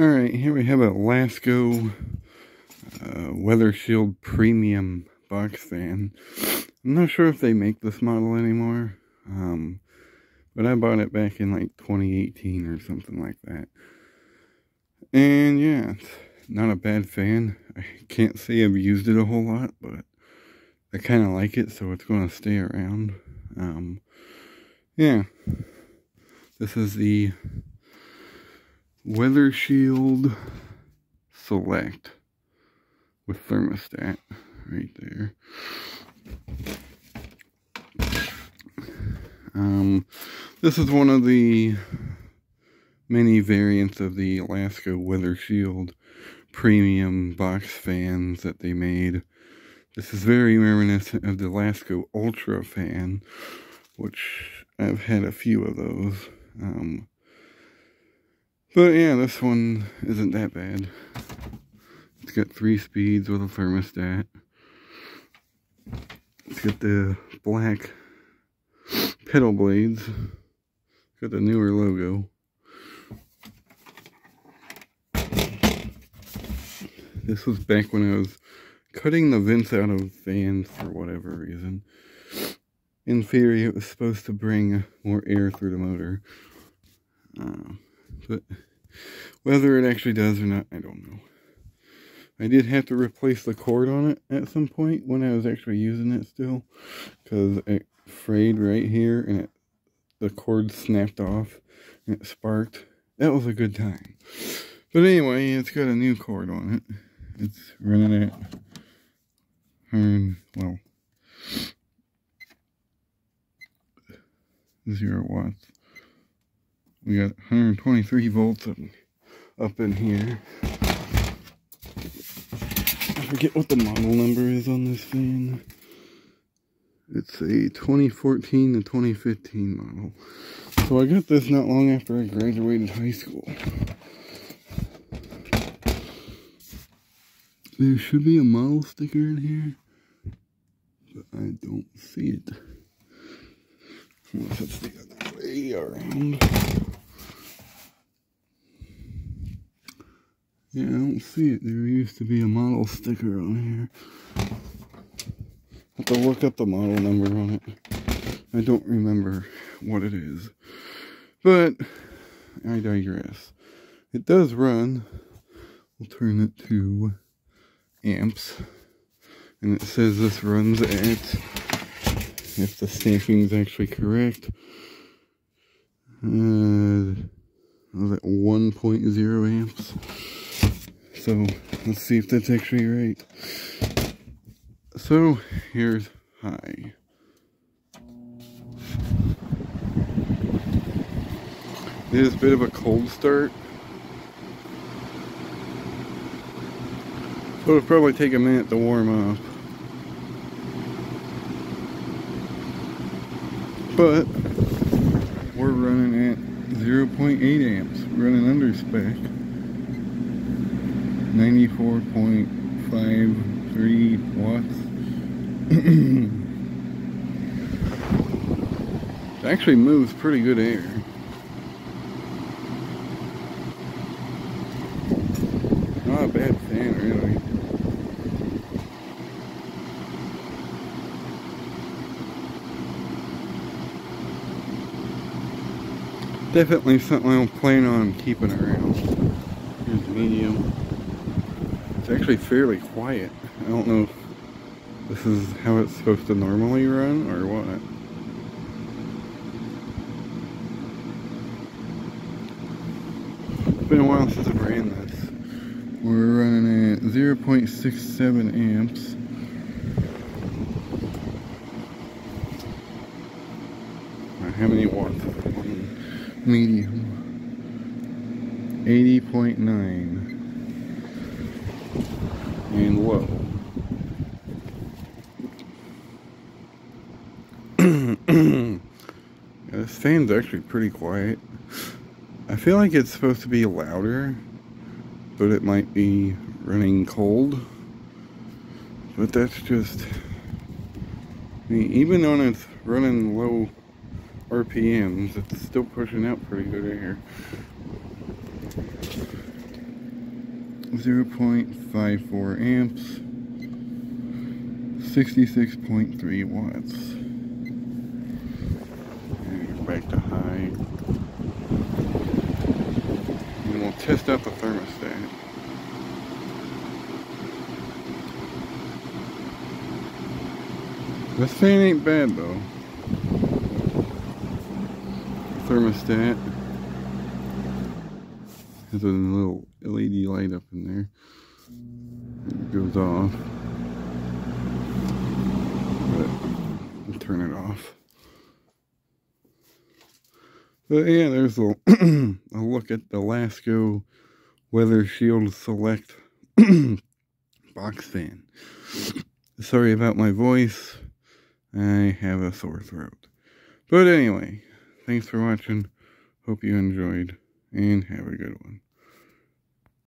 Alright, here we have a Lasko Weathershield Premium box fan. I'm not sure if they make this model anymore, but I bought it back in like 2018 or something like that. And yeah, it's not a bad fan. I can't say I've used it a whole lot, but I kind of like it, so it's going to stay around. Yeah, this is the Weathershield Select with thermostat right there. This is one of the many variants of the Lasko Weathershield premium box fans that they made. This is very reminiscent of the Lasko Ultra fan, which I've had a few of those. But yeah, this one isn't that bad. It's got 3 speeds with a thermostat. It's got the black pedal blades. It's got the newer logo. This was back when I was cutting the vents out of fans for whatever reason. In theory, it was supposed to bring more air through the motor. But whether it actually does or not, I don't know. I did have to replace the cord on it at some point when I was actually using it still, because it frayed right here and the cord snapped off and it sparked. That was a good time. But anyway, it's got a new cord on it. It's running at 0 watts. We got 123 volts up in here. I forget what the model number is on this fan. It's a 2014 to 2015 model. So I got this not long after I graduated high school. There should be a model sticker in here, but I don't see it. Unless it's the other way around. Yeah, I don't see it. There used to be a model sticker on here. I have to look up the model number on it. I don't remember what it is. But I digress. It does run. We'll turn it to amps. And it says this runs at, if the stamping is actually correct, was at 1.0 amps. So let's see if that's actually right. So here's high. It is a bit of a cold start, so it'll probably take a minute to warm up. But we're running at 0.8 amps, running under spec. 94.53 watts. It actually moves pretty good air. Not a bad fan, really. Definitely something I'm planning on keeping around. Here's medium. It's actually fairly quiet. I don't know if this is how it's supposed to normally run or what. It's been a while since I ran this. We're running at 0.67 amps. How many watts? Medium. 80.9. And low. This fan's actually pretty quiet. I feel like it's supposed to be louder, but it might be running cold. But that's just, I mean, even when it's running low RPMs, it's still pushing out pretty good air. 0.54 amps, 66.3 watts. And back to high. And we'll test out the thermostat. This fan ain't bad though. Thermostat has a little LED light up in there. It goes off. But we'll turn it off. But yeah, there's a, a look at the Lasko Weathershield Select box fan. Sorry about my voice. I have a sore throat. But anyway, thanks for watching. Hope you enjoyed, and have a good one.